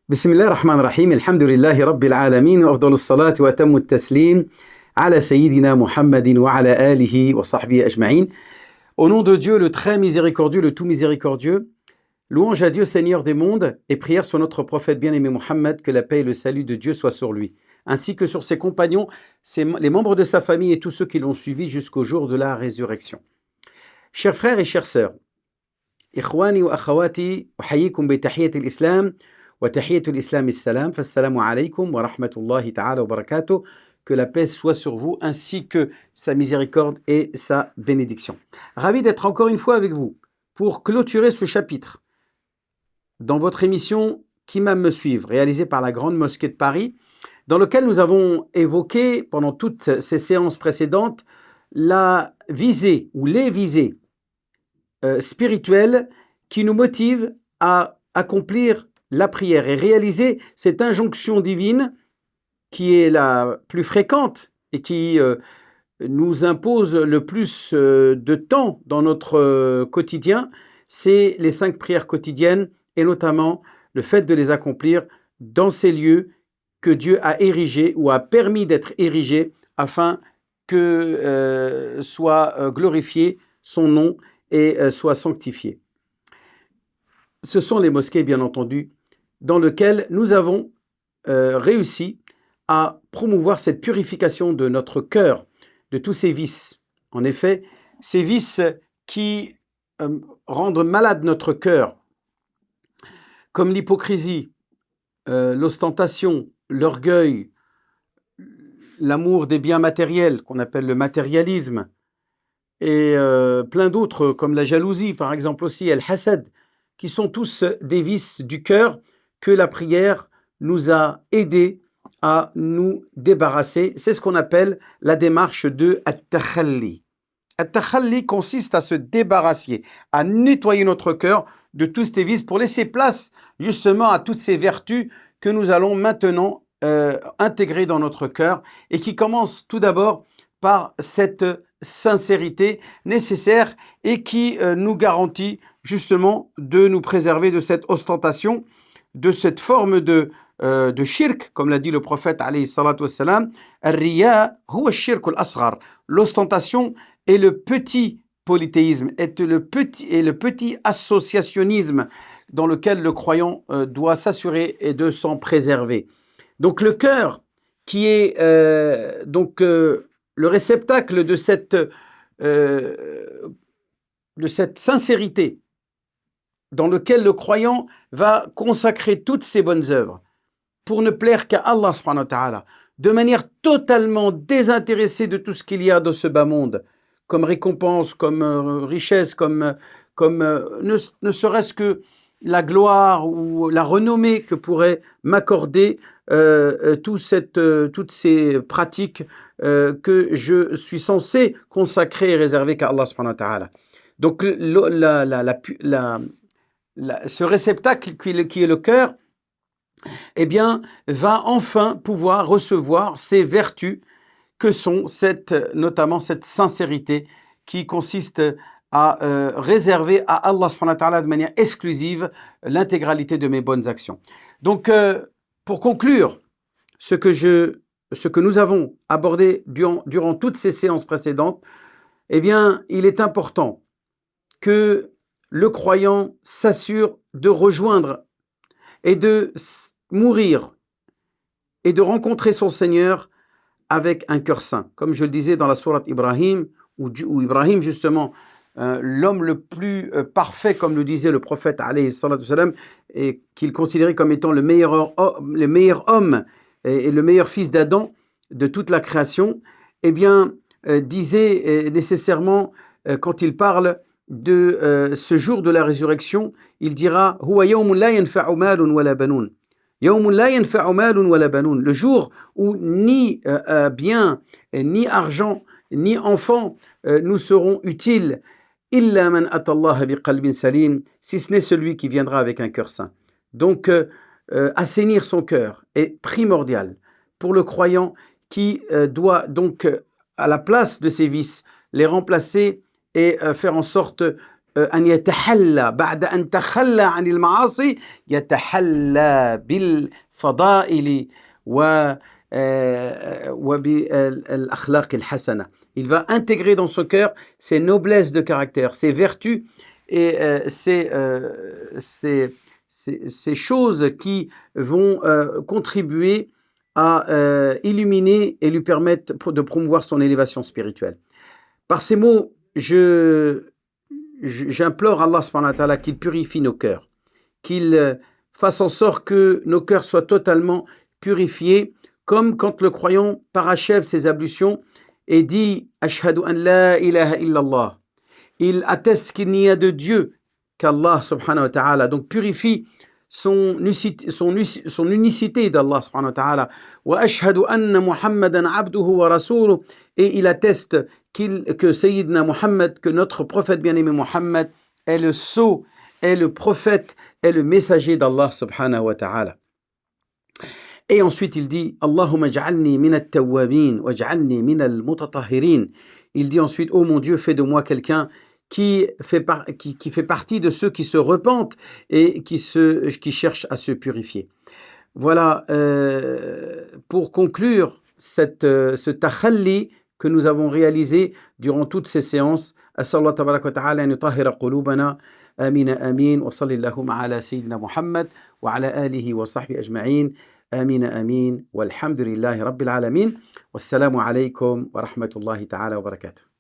بسم الله الرحمن الرحيم الحمد لله رب العالمين وأفضل الصلاة وأتم التسليم على سيدنا محمد وعلى آله وصحبه أجمعين. Au nom de Dieu, le très miséricordieux, le tout miséricordieux, louange à Dieu, Seigneur des mondes, et prière sur notre prophète bien-aimé Mohammed, que la paix et le salut de Dieu soient sur lui, ainsi que sur ses compagnons, les membres de sa famille et tous ceux qui l'ont suivi jusqu'au jour de la résurrection. Chers frères et chères sœurs, إخواني وأخواتي أحييكم بتحية الإسلام وتحية الإسلام السلام فالسلام عليكم ورحمة الله تعالى وبركاته. Que la paix soit sur vous ainsi que sa miséricorde et sa bénédiction. Ravi d'être encore une fois avec vous pour clôturer ce chapitre dans votre émission Qu'Imam me suive, réalisée par la Grande Mosquée de Paris, dans lequel nous avons évoqué pendant toutes ces séances précédentes la visée ou les visées spirituelles qui nous motivent à accomplir la prière et réaliser cette injonction divine qui est la plus fréquente et qui nous impose le plus de temps dans notre quotidien, c'est les 5 prières quotidiennes et notamment le fait de les accomplir dans ces lieux que Dieu a érigés ou a permis d'être érigés afin que soit glorifié son nom et soit sanctifié. Ce sont les mosquées, bien entendu, dans lesquelles nous avons réussi à promouvoir cette purification de notre cœur, de tous ces vices. En effet, ces vices qui rendent malade notre cœur, comme l'hypocrisie, l'ostentation, l'orgueil, l'amour des biens matériels, qu'on appelle le matérialisme, et plein d'autres, comme la jalousie, par exemple aussi, el-hasad, qui sont tous des vices du cœur que la prière nous a aidés à nous débarrasser. C'est ce qu'on appelle la démarche de at-takhalli. At-takhalli consiste à se débarrasser, à nettoyer notre cœur de tous ces vices pour laisser place justement à toutes ces vertus que nous allons maintenant intégrer dans notre cœur et qui commencent tout d'abord par cette sincérité nécessaire et qui nous garantit justement de nous préserver de cette ostentation, de cette forme de shirk, comme l'a dit le prophète alayhi salatu wassalam, al-riya huwa shirk al-asghar. L'ostentation est le petit polythéisme, est le petit associationnisme dans lequel le croyant doit s'assurer et de s'en préserver. Donc le cœur qui est le réceptacle de cette sincérité dans lequel le croyant va consacrer toutes ses bonnes œuvres pour ne plaire qu'à Allah subhanahu wa ta'ala, de manière totalement désintéressée de tout ce qu'il y a dans ce bas monde, comme récompense, comme richesse, comme ne serait-ce que la gloire ou la renommée que pourrait m'accorder toutes ces pratiques que je suis censé consacrer et réserver qu'à Allah subhanahu wa ta'ala. Donc ce réceptacle qui est le cœur, eh bien, va enfin pouvoir recevoir ces vertus que sont notamment cette sincérité qui consiste à réserver à Allah subhanahu wa ta'ala de manière exclusive l'intégralité de mes bonnes actions. Donc, pour conclure ce que nous avons abordé durant toutes ces séances précédentes, eh bien, il est important que le croyant s'assure de rejoindre et de mourir et de rencontrer son Seigneur avec un cœur saint. Comme je le disais dans la sourate Ibrahim, où Ibrahim, justement, l'homme le plus parfait, comme le disait le prophète, alayhi salatu salam, et qu'il considérait comme étant le meilleur homme et le meilleur fils d'Adam de toute la création, eh bien, disait nécessairement, quand il parle de ce jour de la résurrection, il dira Huwa yawmun la yanfa'u malun wala banoun. Yawmun la yanfa'u malun wala banoun. Le jour où ni bien, ni argent, ni enfant nous seront utiles, illa man atallaha biqalbin salim, si ce n'est celui qui viendra avec un cœur saint. Donc, assainir son cœur est primordial pour le croyant qui doit donc, à la place de ses vices, les remplacer et faire en sorte أن يتحلى بعد أن تخلى عن المعاصي يتحلى بالفضائل وبالأخلاق الحسنة. Il va intégrer dans son cœur ses noblesses de caractère, ses vertus et ces choses qui vont contribuer à illuminer et lui permettre de promouvoir son élévation spirituelle. Par ces mots, j'implore Allah subhanahu wa ta'ala qu'il purifie nos cœurs, qu'il fasse en sorte que nos cœurs soient totalement purifiés, comme quand le croyant parachève ses ablutions et dit « Ashhadu an la ilaha illallah ». Il atteste qu'il n'y a de Dieu qu'Allah subhanahu wa ta'ala, donc purifie son unicité d'Allah subhanahu wa ta'ala. Wa ashhadu anna Muhammadan abduhu wa rasuluh, et il atteste que Sayyidina Muhammad, que notre prophète bien-aimé Muhammad est le sceau, est le prophète, est le messager d'Allah subhanahu wa ta'ala. Et ensuite il dit Allahumma ja'alni min at-tawwabin wa ja'alni min al-mutatahhirin. Il dit ensuite, oh mon Dieu, fais de moi quelqu'un qui fait partie de ceux qui se repentent et qui cherchent à se purifier. Voilà, pour conclure ce takhalli que nous avons réalisé durant toutes ces séances. As'Allah tabaraka wa ta'ala an yutahhira qulubana. آمين آمين وصلى اللهم على سيدنا محمد وعلى آله وصحبه أجمعين آمين آمين والحمد لله رب العالمين والسلام عليكم ورحمة الله تعالى وبركاته.